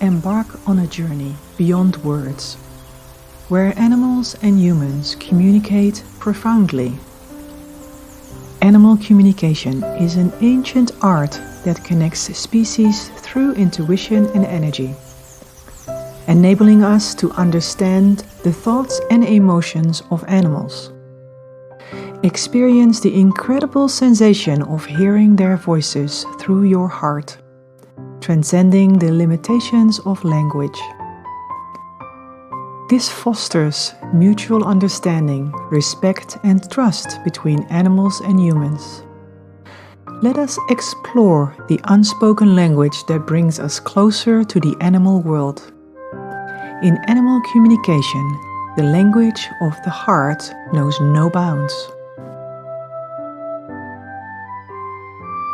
embark on a journey beyond words, where animals and humans communicate profoundly. Animal communication is an ancient art that connects species through intuition and energy, enabling us to understand the thoughts and emotions of animals. Experience the incredible sensation of hearing their voices through your heart, transcending the limitations of language. This fosters mutual understanding, respect, and trust between animals and humans. Let us explore the unspoken language that brings us closer to the animal world. In animal communication, the language of the heart knows no bounds.